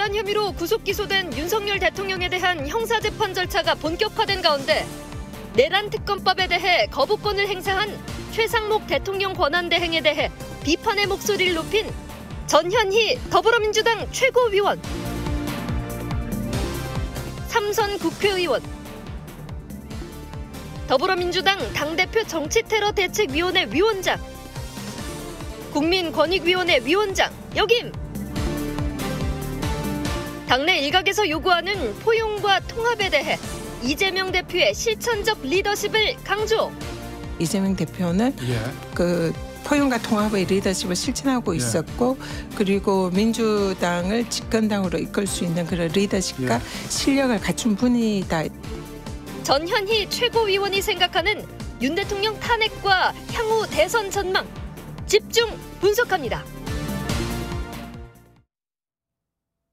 내란 혐의로 구속 기소된 윤석열 대통령에 대한 형사재판 절차가 본격화된 가운데 내란 특검법에 대해 거부권을 행사한 최상목 대통령 권한대행에 대해 비판의 목소리를 높인 전현희 더불어민주당 최고위원, 삼선 국회의원, 더불어민주당 당대표 정치테러대책위원회 위원장, 국민권익위원회 위원장 역임. 당내 일각에서 요구하는 포용과 통합에 대해 이재명 대표의 실천적 리더십을 강조. 이재명 대표는 그 포용과 통합의 리더십을 실천하고 있었고, 그리고 민주당을 집권당으로 이끌 수 있는 그런 리더십과 실력을 갖춘 분이다. 전현희 최고위원이 생각하는 윤 대통령 탄핵과 향후 대선 전망 집중 분석합니다.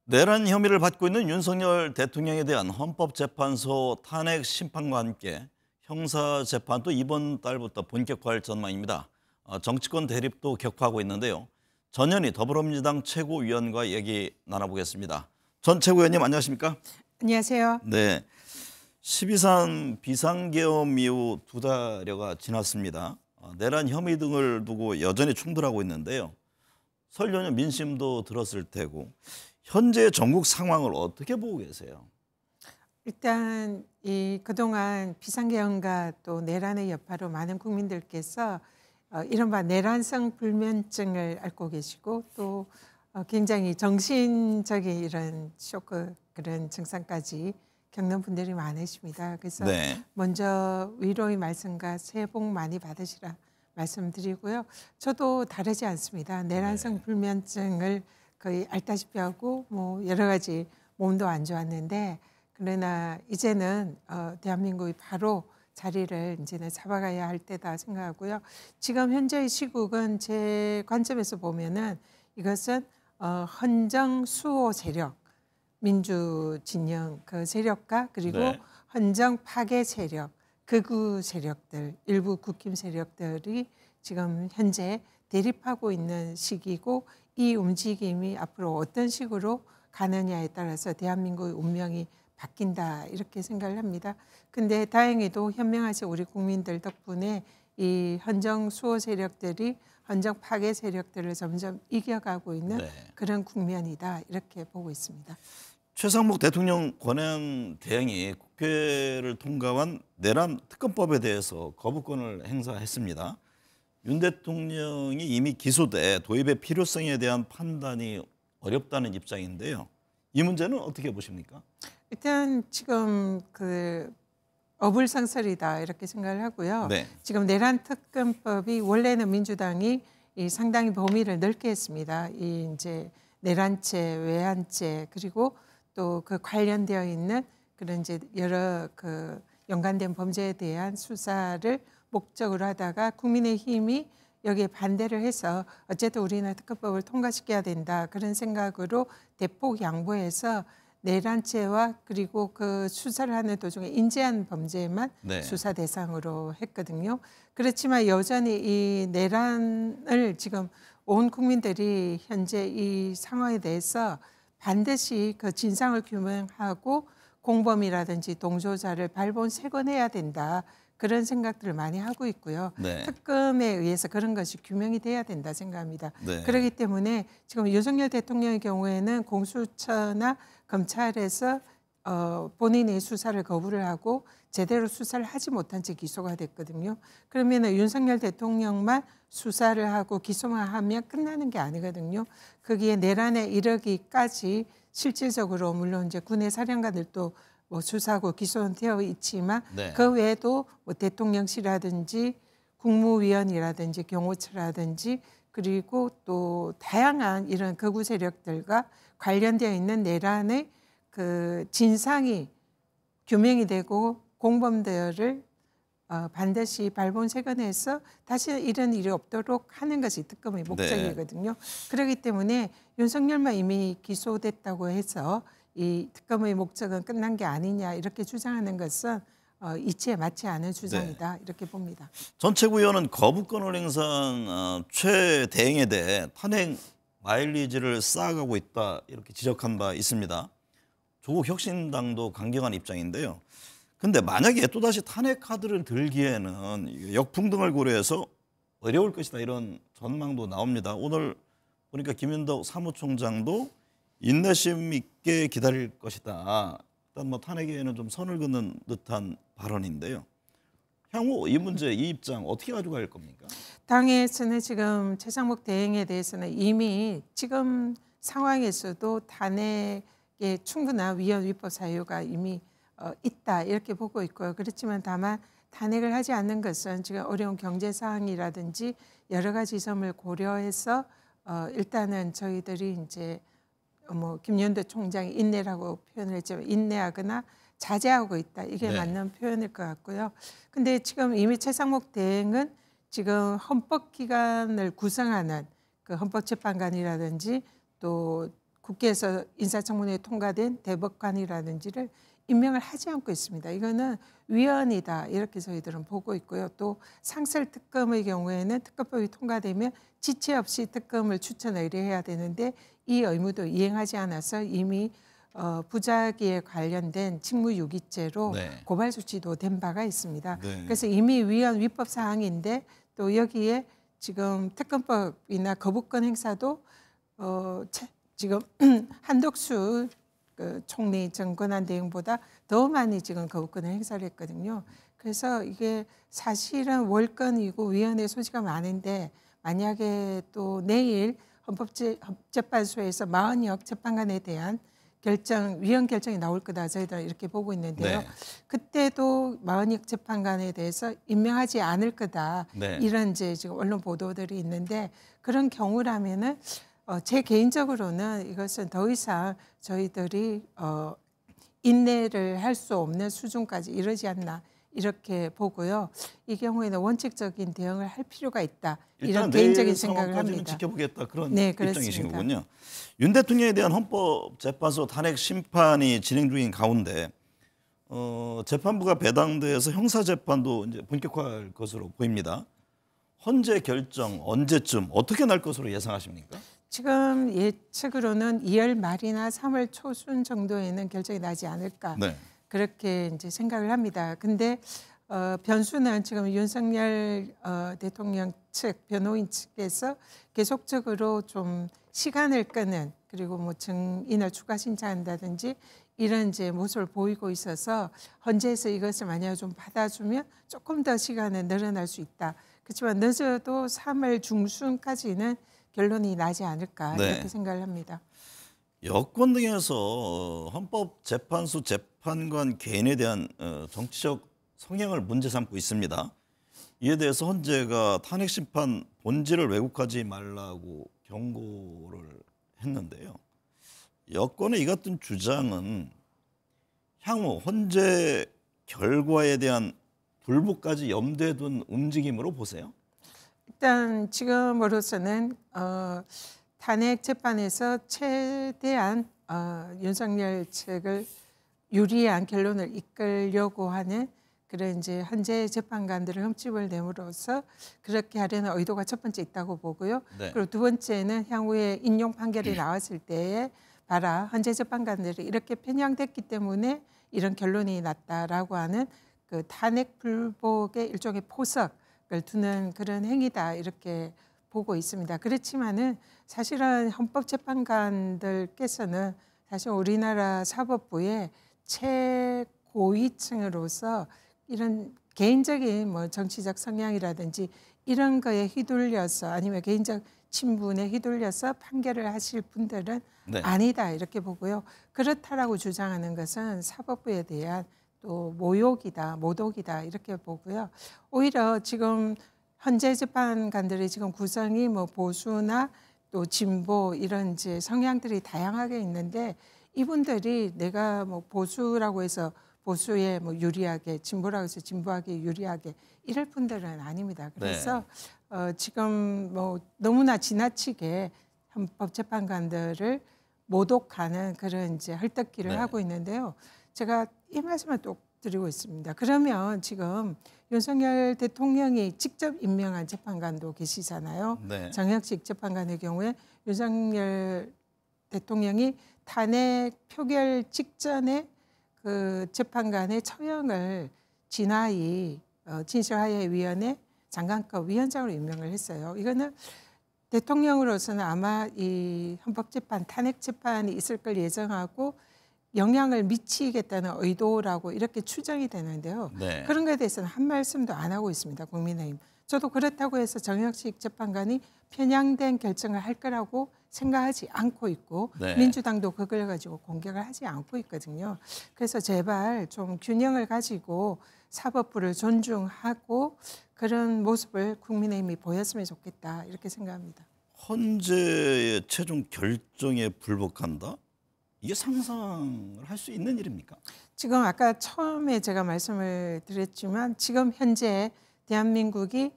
내란 혐의를 받고 있는 윤석열 대통령에 대한 헌법재판소 탄핵 심판과 함께 형사재판도 이번 달부터 본격화할 전망입니다. 정치권 대립도 격화하고 있는데요. 전현희 더불어민주당 최고위원과 얘기 나눠보겠습니다. 전 최고위원님 안녕하십니까? 안녕하세요. 네, 12.3 비상계엄 이후 2달여가 지났습니다. 내란 혐의 등을 두고 여전히 충돌하고 있는데요. 설 연휴 민심도 들었을 테고 현재 전국 상황을 어떻게 보고 계세요? 일단 그동안 비상계엄과 또 내란의 여파로 많은 국민들께서 이른바 내란성 불면증을 앓고 계시고, 또 굉장히 정신적인 이런 쇼크, 그런 증상까지 겪는 분들이 많으십니다. 그래서 먼저 위로의 말씀과 새해 복 많이 받으시라 말씀드리고요. 저도 다르지 않습니다. 내란성 불면증을 거의 앓다시피 하고 뭐 여러 가지 몸도 안 좋았는데, 그러나 이제는 대한민국이 바로 자리를 이제는 잡아가야 할 때다 생각하고요. 지금 현재의 시국은 제 관점에서 보면은 이것은 헌정 수호 세력, 민주 진영 그 세력과 그리고 헌정 파괴 세력, 극우 세력들, 일부 국힘 세력들이 지금 현재 대립하고 있는 시기고, 이 움직임이 앞으로 어떤 식으로 가느냐에 따라서 대한민국의 운명이 바뀐다, 이렇게 생각을 합니다. 근데 다행히도 현명하신 우리 국민들 덕분에 이 헌정 수호 세력들이 헌정 파괴 세력들을 점점 이겨가고 있는 그런 국면이다, 이렇게 보고 있습니다. 최상목 대통령 권한 대행이 국회를 통과한 내란 특검법에 대해서 거부권을 행사했습니다. 윤 대통령이 이미 기소돼 도입의 필요성에 대한 판단이 어렵다는 입장인데요. 이 문제는 어떻게 보십니까? 일단 지금 그 어불성설이다, 이렇게 생각을 하고요. 지금 내란 특검법이 원래는 민주당이 상당히 범위를 넓게 했습니다. 이 이제 내란죄, 외환죄, 그리고 또 그 관련되어 있는 그런 이제 여러 그 연관된 범죄에 대한 수사를 목적으로 하다가 국민의힘이 여기에 반대를 해서 어쨌든 우리는 특검법을 통과시켜야 된다, 그런 생각으로 대폭 양보해서 내란죄와 그리고 그 수사를 하는 도중에 인재한 범죄만 수사 대상으로 했거든요. 그렇지만 여전히 이 내란을 지금 온 국민들이 현재 이 상황에 대해서 반드시 그 진상을 규명하고 공범이라든지 동조자를 발본색원해야 된다, 그런 생각들을 많이 하고 있고요. 특검에 의해서 그런 것이 규명이 돼야 된다 생각합니다. 그렇기 때문에 지금 윤석열 대통령의 경우에는 공수처나 검찰에서 본인의 수사를 거부를 하고 제대로 수사를 하지 못한 채 기소가 됐거든요. 그러면 윤석열 대통령만 수사를 하고 기소만 하면 끝나는 게 아니거든요. 거기에 내란에 이르기까지 실질적으로 물론 이제 군의 사령관들도 뭐 수사하고 기소는 되어 있지만 그 외에도 뭐 대통령실이라든지 국무위원이라든지 경호처라든지 그리고 또 다양한 이런 극우 세력들과 관련되어 있는 내란의 그 진상이 규명이 되고 공범들을 반드시 발본색원해서 다시 이런 일이 없도록 하는 것이 특검의 목적이거든요. 그렇기 때문에 윤석열만 이미 기소됐다고 해서 이 특검의 목적은 끝난 게 아니냐, 이렇게 주장하는 것은 이치에 맞지 않은 주장이다, 이렇게 봅니다. 전 최고위원은 거부권을 행사한 최 대행에 대해 탄핵 마일리지를 쌓아가고 있다 이렇게 지적한 바 있습니다. 조국 혁신당도 강경한 입장인데요. 근데 만약에 또다시 탄핵 카드를 들기에는 역풍등을 고려해서 어려울 것이다 이런 전망도 나옵니다. 오늘 보니까 김윤덕 사무총장도 인내심 있게 기다릴 것이다. 일단 뭐 탄핵에는 좀 선을 긋는 듯한 발언인데요. 향후 이 문제, 이 입장 어떻게 가져갈 겁니까? 당에서는 지금 최상목 대행에 대해서는 이미 지금 상황에서도 탄핵에 충분한 위헌 위법 사유가 이미 있다 이렇게 보고 있고요. 그렇지만 다만 탄핵을 하지 않는 것은 지금 어려운 경제 상황이라든지 여러 가지 점을 고려해서 일단은 저희들이 이제 뭐 김연도 총장이 인내라고 표현을 했지만 인내하거나 자제하고 있다 이게 네. 맞는 표현일 것 같고요. 근데 지금 이미 최상목 대행은 지금 헌법기관을 구성하는 그 헌법재판관이라든지 또 국회에서 인사청문회에 통과된 대법관이라든지를 임명을 하지 않고 있습니다. 이거는 위헌이다 이렇게 저희들은 보고 있고요. 또 상설특검의 경우에는 특검법이 통과되면 지체 없이 특검을 추천 의뢰해야 되는데 이 의무도 이행하지 않아서 이미 부작위에 관련된 직무유기죄로 네. 고발 조치도 된 바가 있습니다. 네. 그래서 이미 위헌 위법 사항인데 또 여기에 지금 특검법이나 거부권 행사도 지금 한덕수 그 총리 전 권한대행보다 더 많이 지금 거부권을 행사를 했거든요. 그래서 이게 사실은 월권이고 위헌의 소지가 많은데 만약에 또 내일 헌법재판소에서 마흔역 재판관에 대한 위헌 결정이 나올 거다 저희들은 이렇게 보고 있는데요. 네. 그때도 마흔역 재판관에 대해서 임명하지 않을 거다 네. 이런 이제 지금 언론 보도들이 있는데 그런 경우라면은 제 개인적으로는 이것은 더 이상 저희들이 인내를 할 수 없는 수준까지 이르지 않나 이렇게 보고요. 이 경우에는 원칙적인 대응을 할 필요가 있다. 이런 개인적인 생각을 합니다. 지켜보겠다 그런 네, 입장이신 거군요. 윤 대통령에 대한 헌법재판소 탄핵 심판이 진행 중인 가운데 재판부가 배당돼서 형사재판도 이제 본격화할 것으로 보입니다. 헌재 결정 언제쯤 어떻게 날 것으로 예상하십니까? 지금 예측으로는 2월 말이나 3월 초순 정도에는 결정이 나지 않을까 네. 그렇게 이제 생각을 합니다. 근데 변수는 지금 윤석열 대통령 측 변호인 측에서 계속적으로 좀 시간을 끄는 그리고 뭐 증인을 추가 신청한다든지 이런 이제 모습을 보이고 있어서 헌재에서 이것을 만약에 좀 받아주면 조금 더 시간은 늘어날 수 있다. 그렇지만 늦어도 3월 중순까지는 결론이 나지 않을까 네. 이렇게 생각을 합니다. 여권 등에서 헌법재판소 재판관 개인에 대한 정치적 성향을 문제 삼고 있습니다. 이에 대해서 헌재가 탄핵 심판 본질을 왜곡하지 말라고 경고를 했는데요. 여권의 이 같은 주장은 향후 헌재 결과에 대한 불복까지 염두에 둔 움직임으로 보세요? 일단 지금으로서는 탄핵 재판에서 최대한 윤석열 측을 유리한 결론을 이끌려고 하는 그런 이제 헌재 재판관들을 흠집을 내므로써 그렇게 하려는 의도가 첫 번째 있다고 보고요. 네. 그리고 두 번째는 향후에 인용 판결이 나왔을 때에 봐라 헌재 재판관들이 이렇게 편향됐기 때문에 이런 결론이 났다라고 하는 그 탄핵 불복의 일종의 포석을 두는 그런 행위다 이렇게 보고 있습니다. 그렇지만은 사실은 헌법재판관들께서는 사실 우리나라 사법부의 최고위층으로서 이런 개인적인 뭐 정치적 성향이라든지 이런 거에 휘둘려서 아니면 개인적 친분에 휘둘려서 판결을 하실 분들은 네. 아니다 이렇게 보고요. 그렇다라고 주장하는 것은 사법부에 대한 또 모욕이다, 모독이다 이렇게 보고요. 오히려 지금 헌재 재판관들의 지금 구성이 뭐 보수나 또 진보 이런 이제 성향들이 다양하게 있는데 이분들이 내가 뭐 보수라고 해서 보수에 뭐 유리하게 진보라고 해서 진보하게 유리하게 이럴 분들은 아닙니다. 그래서 지금 뭐 너무나 지나치게 헌법재판관들을 모독하는 그런 이제 헐떡기를 네. 하고 있는데요. 제가 이 말씀을 또 드리고 있습니다. 그러면 지금 윤석열 대통령이 직접 임명한 재판관도 계시잖아요. 네. 정혁식 재판관의 경우에 윤석열 대통령이 탄핵 표결 직전에 그 재판관의 처형을 진화희 진실화해위원회 장관급 위원장으로 임명을 했어요. 이거는 대통령으로서는 아마 이 헌법재판 탄핵 재판이 있을 걸 예정하고 영향을 미치겠다는 의도라고 이렇게 추정이 되는데요. 네. 그런 것에 대해서는 한 말씀도 안 하고 있습니다. 국민의힘. 저도 그렇다고 해서 정혁식 재판관이 편향된 결정을 할 거라고 생각하지 않고 있고 네. 민주당도 그걸 가지고 공격을 하지 않고 있거든요. 그래서 제발 좀 균형을 가지고 사법부를 존중하고 그런 모습을 국민의힘이 보였으면 좋겠다 이렇게 생각합니다. 헌재의 최종 결정에 불복한다? 이게 상상을 할 수 있는 일입니까? 지금 아까 처음에 제가 말씀을 드렸지만 지금 현재 대한민국이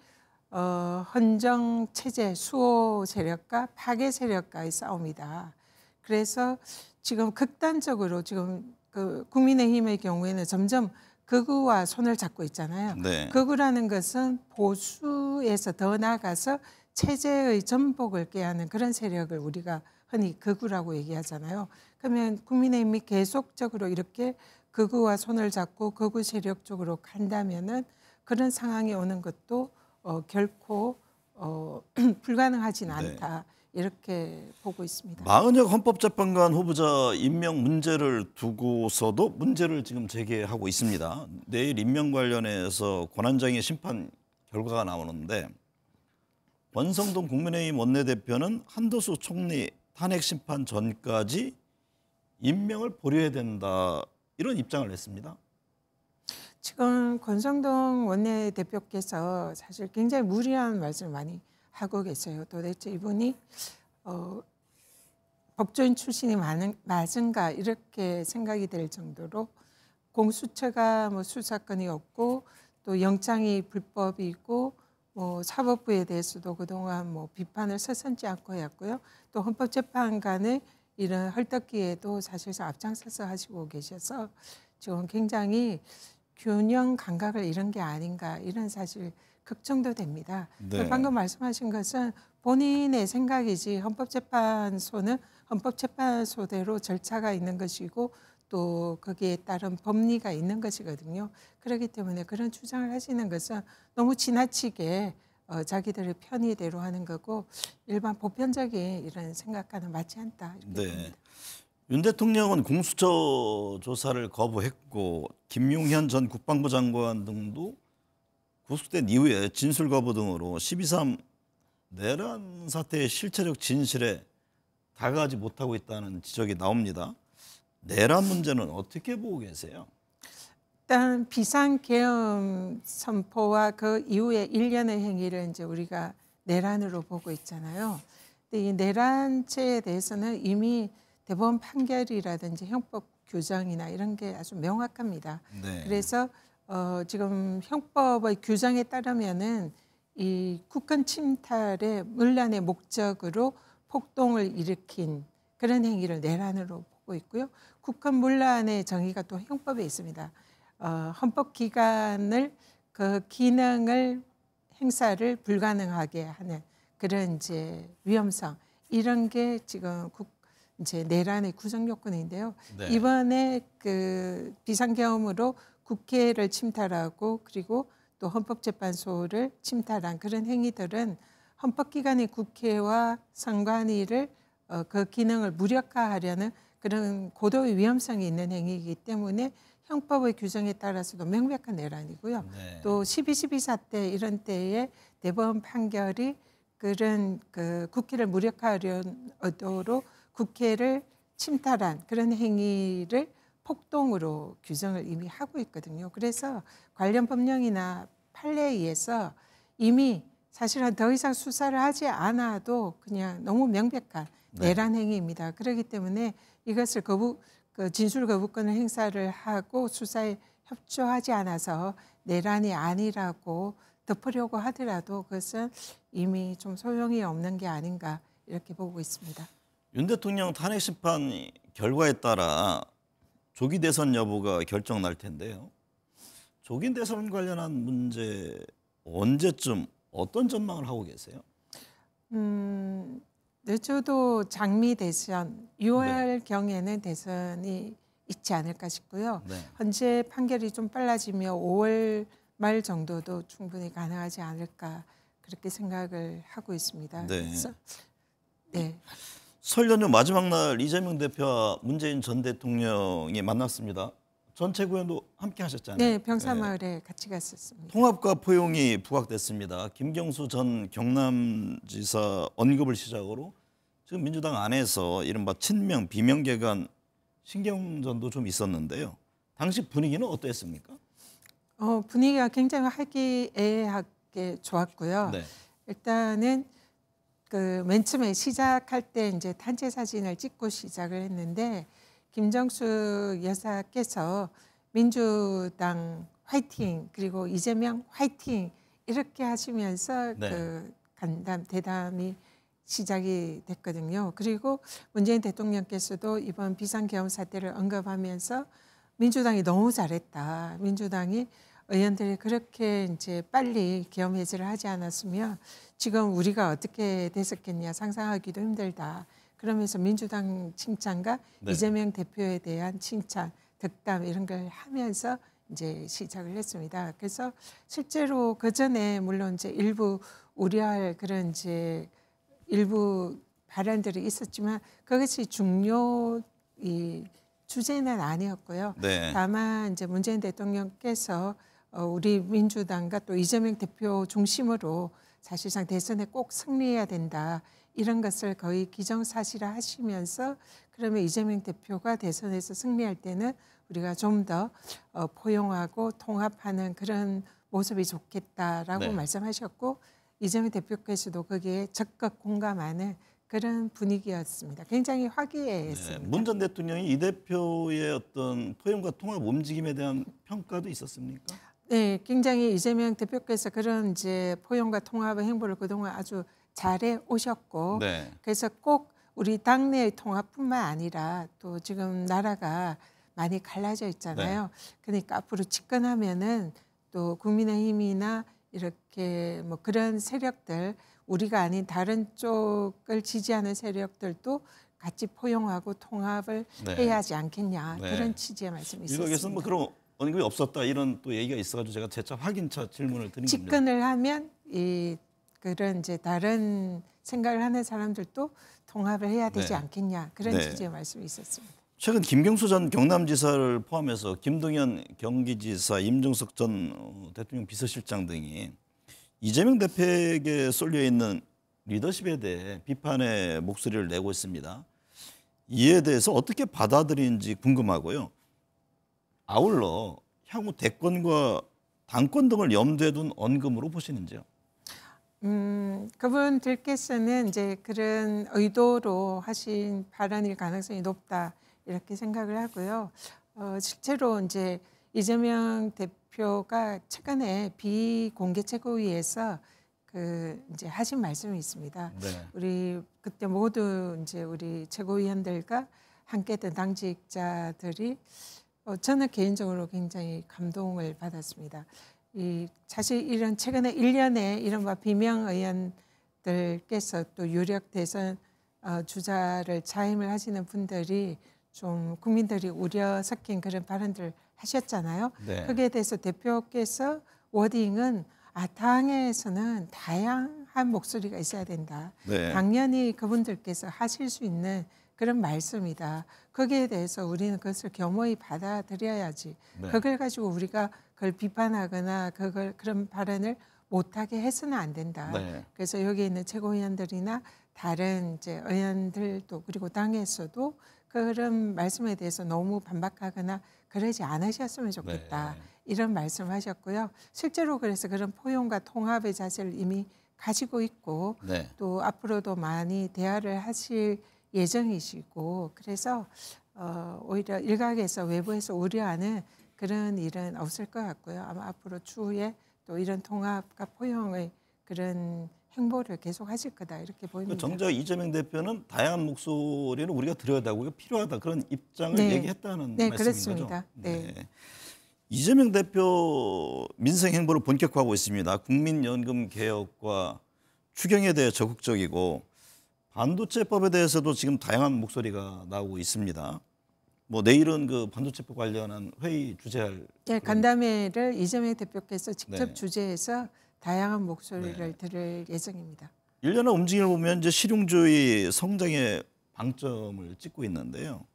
헌정 체제 수호 세력과 파괴 세력과의 싸움이다. 그래서 지금 극단적으로 지금 그 국민의힘의 경우에는 점점 극우와 손을 잡고 있잖아요. 네. 극우라는 것은 보수에서 더 나아가서 체제의 전복을 꾀하는 그런 세력을 우리가 흔히 극우라고 얘기하잖아요. 그러면 국민의힘이 계속적으로 이렇게 극우와 손을 잡고 극우 세력 쪽으로 간다면은 그런 상황이 오는 것도 결코 불가능하진 않다. 이렇게 보고 있습니다. 마은혁 헌법재판관 후보자 임명 문제를 두고서도 문제를 지금 제기하고 있습니다. 내일 임명 관련해서 권한쟁의 심판 결과가 나오는데 권성동 국민의힘 원내대표는 한도수 총리 탄핵 심판 전까지 임명을 보류해야 된다 이런 입장을 냈습니다. 지금 권성동 원내대표께서 사실 굉장히 무리한 말씀을 많이 하고 계세요. 도대체 이분이 법조인 출신이 맞은가 이렇게 생각이 될 정도로 공수처가 뭐 수사권이 없고 또 영장이 불법이고 뭐 사법부에 대해서도 그동안 뭐 비판을 서슴지 않고 했고요. 또 헌법재판관의 이런 헐떡기에도 사실상 앞장서서 하시고 계셔서 지금 굉장히 균형 감각을 잃은 게 아닌가 이런 사실 걱정도 됩니다. 네. 방금 말씀하신 것은 본인의 생각이지 헌법재판소는 헌법재판소대로 절차가 있는 것이고 또 거기에 따른 법리가 있는 것이거든요. 그렇기 때문에 그런 주장을 하시는 것은 너무 지나치게 자기들의 편의대로 하는 거고 일반 보편적인 이런 생각과는 맞지 않다. 이렇게 네. 봅니다. 윤 대통령은 공수처 조사를 거부했고 김용현 전 국방부 장관 등도 구속된 이후에 진술 거부 등으로 12.3 내란 사태의 실체적 진실에 다가가지 못하고 있다는 지적이 나옵니다. 내란 문제는 어떻게 보고 계세요? 일단 비상계엄 선포와 그 이후에 일련의 행위를 이제 우리가 내란으로 보고 있잖아요. 근데 이 내란죄에 대해서는 이미 대법원 판결이라든지 형법 규정이나 이런 게 아주 명확합니다. 네. 그래서 지금 형법의 규정에 따르면은 이 국권 침탈의 문란의 목적으로 폭동을 일으킨 그런 행위를 내란으로 보고 있고요. 국권 문란의 정의가 또 형법에 있습니다. 헌법 기관을 그 기능을 행사를 불가능하게 하는 그런 이제 위험성 이런 게 지금 이제 내란의 구성 요건인데요. 네. 이번에 그 비상계엄으로 국회를 침탈하고 그리고 또 헌법재판소를 침탈한 그런 행위들은 헌법기관의 국회와 선관위를 그 기능을 무력화하려는 그런 고도의 위험성이 있는 행위이기 때문에 형법의 규정에 따라서도 명백한 내란이고요. 네. 또 12.12 사태 이런 때에 대법원 판결이 그런 그 국회를 무력화하려는 의도로 국회를 침탈한 그런 행위를 폭동으로 규정을 이미 하고 있거든요. 그래서 관련 법령이나 판례에 의해서 이미 사실은 더 이상 수사를 하지 않아도 그냥 너무 명백한 내란 행위입니다. 그렇기 때문에 이것을 진술 거부권을 행사를 하고 수사에 협조하지 않아서 내란이 아니라고 덮으려고 하더라도 그것은 이미 좀 소용이 없는 게 아닌가 이렇게 보고 있습니다. 윤 대통령 탄핵 심판 결과에 따라 조기 대선 여부가 결정 날 텐데요. 조기 대선 관련한 문제 언제쯤 어떤 전망을 하고 계세요? 저도 장미 대선 6월 경에는 대선이 있지 않을까 싶고요. 네. 현재 판결이 좀 빨라지면 5월 말 정도도 충분히 가능하지 않을까 그렇게 생각을 하고 있습니다. 네. 그래서 네. 설 연휴 마지막 날 이재명 대표와 문재인 전 대통령이 만났습니다. 전 최고위원도 함께 하셨잖아요. 네, 병사마을에 같이 갔었습니다. 통합과 포용이 부각됐습니다. 김경수 전 경남지사 언급을 시작으로 지금 민주당 안에서 이른바 친명, 비명계 간 신경전도 좀 있었는데요. 당시 분위기는 어땠습니까? 분위기가 굉장히 화기애애하게 좋았고요. 네. 일단은 그 맨 처음에 시작할 때 이제 단체 사진을 찍고 시작을 했는데 김정수 여사께서 민주당 화이팅 그리고 이재명 화이팅 이렇게 하시면서 네. 그 간담 대담이 시작이 됐거든요. 그리고 문재인 대통령께서도 이번 비상계엄 사태를 언급하면서 민주당이 너무 잘했다. 민주당이 의원들이 그렇게 이제 빨리 계엄 해제를 하지 않았으면 지금 우리가 어떻게 됐었겠냐 상상하기도 힘들다. 그러면서 민주당 칭찬과 네. 이재명 대표에 대한 칭찬, 덕담 이런 걸 하면서 이제 시작을 했습니다. 그래서 실제로 그 전에 물론 이제 일부 우려할 그런 이제 일부 발언들이 있었지만 그것이 중요 이 주제는 아니었고요. 네. 다만 이제 문재인 대통령께서 우리 민주당과 또 이재명 대표 중심으로 사실상 대선에 꼭 승리해야 된다. 이런 것을 거의 기정사실화 하시면서 그러면 이재명 대표가 대선에서 승리할 때는 우리가 좀 더 포용하고 통합하는 그런 모습이 좋겠다라고 네. 말씀하셨고 이재명 대표께서도 거기에 적극 공감하는 그런 분위기였습니다. 굉장히 화기애애했습니다. 문 전 대통령이 이 대표의 어떤 포용과 통합 움직임에 대한 평가도 있었습니까? 네, 굉장히 이재명 대표께서 그런 이제 포용과 통합의 행보를 그동안 아주 잘해 오셨고, 네. 그래서 꼭 우리 당내의 통합뿐만 아니라 또 지금 나라가 많이 갈라져 있잖아요. 네. 그러니까 앞으로 집권하면은 또 국민의힘이나 이렇게 뭐 그런 세력들 우리가 아닌 다른 쪽을 지지하는 세력들도 같이 포용하고 통합을 네. 해야 하지 않겠냐 네. 그런 취지의 말씀이 있었습니다. 일각에서 뭐 그런 언급이 없었다 이런 또 얘기가 있어가지고 제가 재차 확인차 질문을 드린 겁니다. 집권을 하면 이 그런 이제 다른 생각을 하는 사람들도 통합을 해야 되지 네. 않겠냐 그런 네. 취지의 말씀이 있었습니다. 최근 김경수 전 경남지사를 포함해서 김동연 경기지사, 임종석 전 대통령 비서실장 등이 이재명 대표에게 쏠려 있는 리더십에 대해 비판의 목소리를 내고 있습니다. 이에 대해서 어떻게 받아들이는지 궁금하고요. 아울러 향후 대권과 당권 등을 염두에 둔 언급으로 보시는지요? 그분들께서는 이제 그런 의도로 하신 발언일 가능성이 높다 이렇게 생각을 하고요. 실제로 이제 이재명 대표가 최근에 비공개 최고위에서 그 이제 하신 말씀이 있습니다. 네. 우리 그때 모두 이제 우리 최고위원들과 함께했던 당직자들이 저는 개인적으로 굉장히 감동을 받았습니다. 사실 이런 최근에 1년에 이른바 비명 의원들께서 또 유력 대선 주자를 자임을 하시는 분들이 좀 국민들이 우려 섞인 그런 발언들 하셨잖아요. 네. 거기에 대해서 대표께서 워딩은 당에서는 다양한 목소리가 있어야 된다. 네. 당연히 그분들께서 하실 수 있는 그런 말씀이다. 거기에 대해서 우리는 그것을 겸허히 받아들여야지. 네. 그걸 가지고 우리가 그걸 비판하거나 그런 발언을 못하게 해서는 안 된다. 네. 그래서 여기 있는 최고위원들이나 다른 이제 의원들도 그리고 당에서도 그런 말씀에 대해서 너무 반박하거나 그러지 않으셨으면 좋겠다. 네. 이런 말씀하셨고요. 실제로 그래서 그런 포용과 통합의 자세를 이미 가지고 있고 네. 또 앞으로도 많이 대화를 하실 예정이시고 그래서 오히려 일각에서 외부에서 우려하는 그런 일은 없을 것 같고요. 아마 앞으로 추후에 또 이런 통합과 포용의 그런 행보를 계속 하실 거다 이렇게 보입니다. 정작 이재명 대표는 다양한 목소리는 우리가 들어야 되고 필요하다 그런 입장을 네. 얘기했다는 네, 말씀인 그렇습니다. 거죠. 네. 이재명 대표 민생 행보를 본격화하고 있습니다. 국민연금 개혁과 추경에 대해 적극적이고 반도체법에 대해서도 지금 다양한 목소리가 나오고 있습니다. 뭐 내일은 그 반도체법 관련한 회의 주재할. 네, 간담회를 이재명 대표께서 직접 네. 주재해서 다양한 목소리를 들을 예정입니다. 일련의 움직임을 보면 이제 실용주의 성장의 방점을 찍고 있는데요.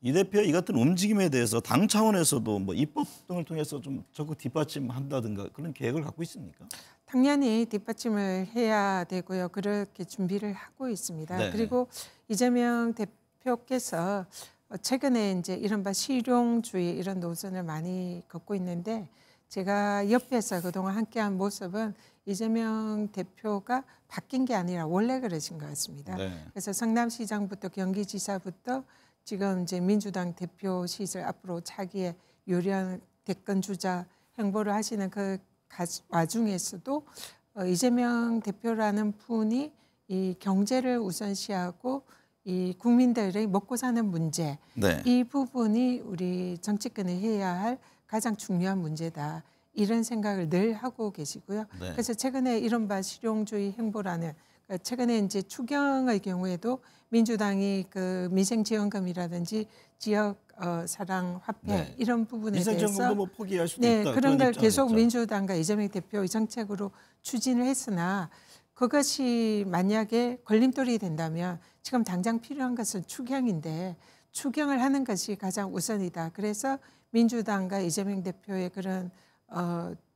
이 대표 이 같은 움직임에 대해서 당 차원에서도 뭐 입법 등을 통해서 좀 적극 뒷받침한다든가 그런 계획을 갖고 있습니까? 당연히 뒷받침을 해야 되고요. 그렇게 준비를 하고 있습니다. 네. 그리고 이재명 대표께서 최근에 이제 이른바 실용주의 이런 노선을 많이 걷고 있는데 제가 옆에서 그동안 함께한 모습은 이재명 대표가 바뀐 게 아니라 원래 그러신 것 같습니다. 네. 그래서 성남시장부터 경기지사부터 지금 이제 민주당 대표 시절 앞으로 차기의 유리한 대권 주자 행보를 하시는 그 와중에서도 이재명 대표라는 분이 이 경제를 우선시하고 이 국민들의 먹고 사는 문제, 네. 이 부분이 우리 정치권이 해야 할 가장 중요한 문제다. 이런 생각을 늘 하고 계시고요. 네. 그래서 최근에 이른바 실용주의 행보라는 최근에 이제 추경의 경우에도 민주당이 그 민생지원금이라든지 지역 사랑 화폐 네. 이런 부분에 민생지원금도 대해서 뭐 포기할 수도 네, 있다. 그런 걸 계속 입장이었죠. 민주당과 이재명 대표의 정책으로 추진을 했으나 그것이 만약에 걸림돌이 된다면 지금 당장 필요한 것은 추경인데 추경을 하는 것이 가장 우선이다. 그래서 민주당과 이재명 대표의 그런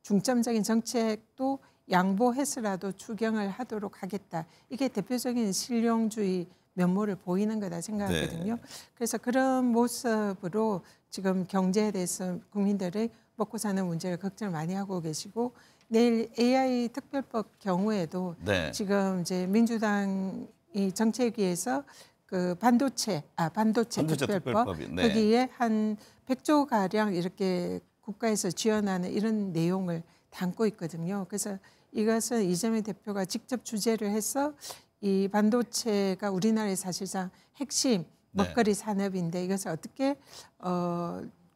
중점적인 정책도 양보해서라도 추경을 하도록 하겠다. 이게 대표적인 실용주의 면모를 보이는 거다 생각하거든요. 네. 그래서 그런 모습으로 지금 경제에 대해서 국민들의 먹고 사는 문제를 걱정을 많이 하고 계시고 내일 AI 특별법 경우에도 네. 지금 이제 민주당이 정책위에서 그 반도체 특별법 특별법이, 네. 거기에 한 100조 가량 이렇게 국가에서 지원하는 이런 내용을 담고 있거든요. 그래서 이것은 이재명 대표가 직접 주재를 해서 이 반도체가 우리나라의 사실상 핵심 먹거리 산업인데 이것을 어떻게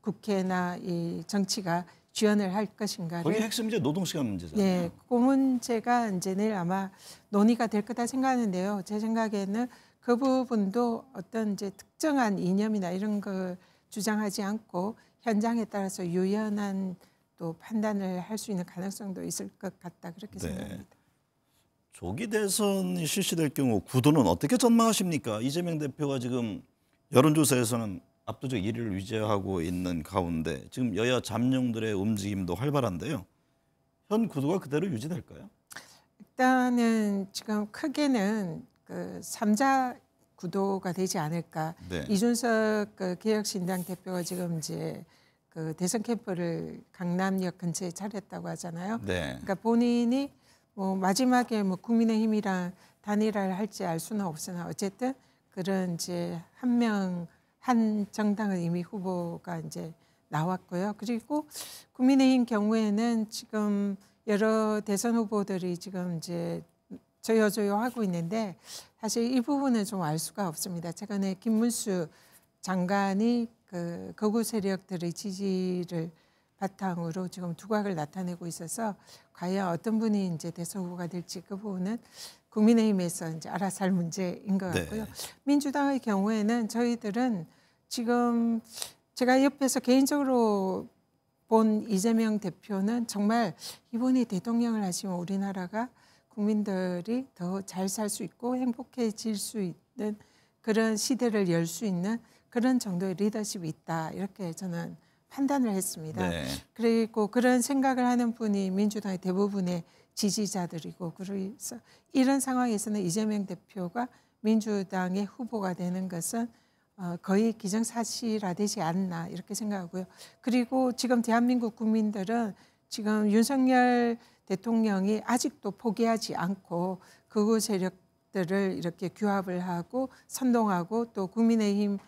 국회나 이 정치가 지원을 할 것인가를 거기 핵심 문제 노동시간 문제잖아요. 네, 그 문제가 이제 내일 아마 논의가 될 거다 생각하는데요. 제 생각에는 그 부분도 어떤 이제 특정한 이념이나 이런 걸 주장하지 않고 현장에 따라서 유연한 또 판단을 할 수 있는 가능성도 있을 것 같다 그렇게 생각합니다. 조기 대선이 실시될 경우 구도는 어떻게 전망하십니까? 이재명 대표가 지금 여론조사에서는 압도적 1위를 유지하고 있는 가운데 지금 여야 잠룡들의 움직임도 활발한데요. 현 구도가 그대로 유지될까요? 일단은 지금 크게는 그 3자 구도가 되지 않을까. 네. 이준석 그 개혁신당 대표가 지금 이제 그 대선 캠프를 강남역 근처에 차렸다고 하잖아요. 네. 그러니까 본인이 뭐 마지막에 뭐 국민의힘이랑 단일화를 할지 알 수는 없으나 어쨌든 그런 이제 한 정당은 이미 후보가 이제 나왔고요. 그리고 국민의힘 경우에는 지금 여러 대선 후보들이 지금 이제 저요저요 하고 있는데 사실 이 부분은 좀 알 수가 없습니다. 최근에 김문수 장관이 그 거구 세력들의 지지를 바탕으로 지금 두각을 나타내고 있어서 과연 어떤 분이 이제 대선 후보가 될지 그 부분은 국민의힘에서 이제 알아서 할 문제인 것 같고요. 네. 민주당의 경우에는 저희들은 지금 제가 옆에서 개인적으로 본 이재명 대표는 정말 이분이 대통령을 하시면 우리나라가 국민들이 더 잘 살 수 있고 행복해질 수 있는 그런 시대를 열 수 있는 그런 정도의 리더십이 있다. 이렇게 저는 판단을 했습니다. 네. 그리고 그런 생각을 하는 분이 민주당의 대부분의 지지자들이고 그래서 이런 상황에서는 이재명 대표가 민주당의 후보가 되는 것은 거의 기정사실화되지 않나 이렇게 생각하고요. 그리고 지금 대한민국 국민들은 지금 윤석열 대통령이 아직도 포기하지 않고 극우 세력들을 이렇게 규합을 하고 선동하고 또 국민의힘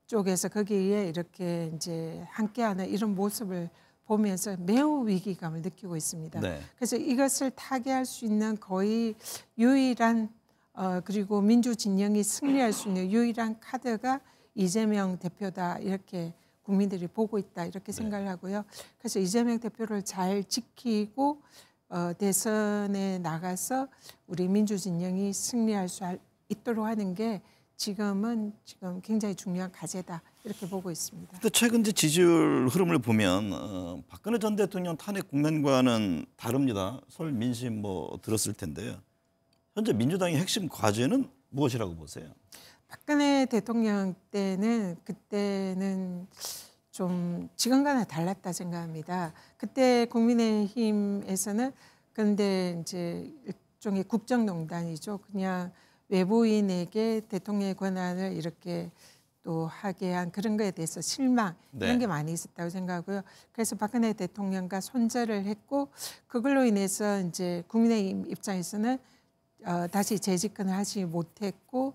쪽에서 거기에 이렇게 이제 함께하는 이런 모습을 보면서 매우 위기감을 느끼고 있습니다. 네. 그래서 이것을 타개할 수 있는 거의 유일한 그리고 민주 진영이 승리할 수 있는 유일한 카드가 이재명 대표다 이렇게 국민들이 보고 있다 이렇게 생각을 하고요. 그래서 이재명 대표를 잘 지키고 대선에 나가서 우리 민주진영이 승리할 수 있도록 하는 게 지금 굉장히 중요한 과제다 이렇게 보고 있습니다. 근데 최근 이제 지지율 흐름을 보면 박근혜 전 대통령 탄핵 국면과는 다릅니다. 서울 민심 뭐 들었을 텐데요. 현재 민주당의 핵심 과제는 무엇이라고 보세요? 박근혜 대통령 때는 그때는 좀 지금과는 달랐다 생각합니다. 그때 국민의힘에서는 근데 이제 일종의 국정농단이죠. 그냥 외부인에게 대통령의 권한을 이렇게 또 하게 한 그런 거에 대해서 실망 이런 게 많이 있었다고 생각하고요. 그래서 박근혜 대통령과 손절을 했고 그걸로 인해서 이제 국민의힘 입장에서는 다시 재집권을 하지 못했고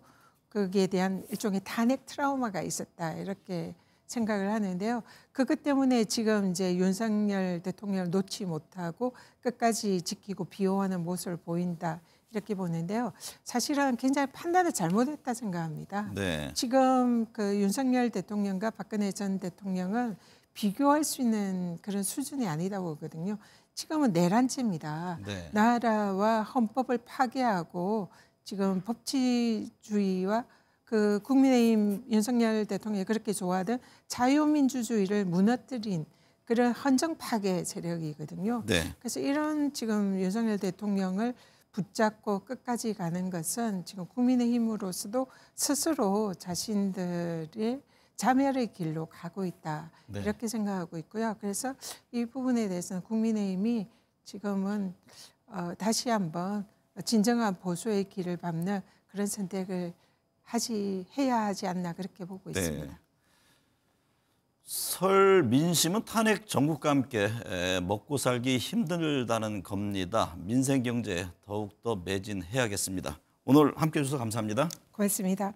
거기에 대한 일종의 탄핵 트라우마가 있었다 이렇게 생각을 하는데요. 그것 때문에 지금 이제 윤석열 대통령을 놓지 못하고 끝까지 지키고 비호하는 모습을 보인다 이렇게 보는데요. 사실은 굉장히 판단을 잘못했다 생각합니다. 네. 지금 그 윤석열 대통령과 박근혜 전 대통령은 비교할 수 있는 그런 수준이 아니다고 보거든요. 지금은 내란죄입니다. 네. 나라와 헌법을 파괴하고 지금 법치주의와 그 국민의힘 윤석열 대통령이 그렇게 좋아하던 자유민주주의를 무너뜨린 그런 헌정 파괴 세력이거든요. 네. 그래서 이런 지금 윤석열 대통령을 붙잡고 끝까지 가는 것은 지금 국민의힘으로서도 스스로 자신들의 자멸의 길로 가고 있다. 네. 이렇게 생각하고 있고요. 그래서 이 부분에 대해서는 국민의힘이 지금은 다시 한번 진정한 보수의 길을 밟는 그런 선택을 해야 하지 않나 그렇게 보고 있습니다. 설 민심은 탄핵 정국과 함께 먹고 살기 힘들다는 겁니다. 민생 경제에 더욱더 매진해야겠습니다. 오늘 함께해 주셔서 감사합니다. 고맙습니다.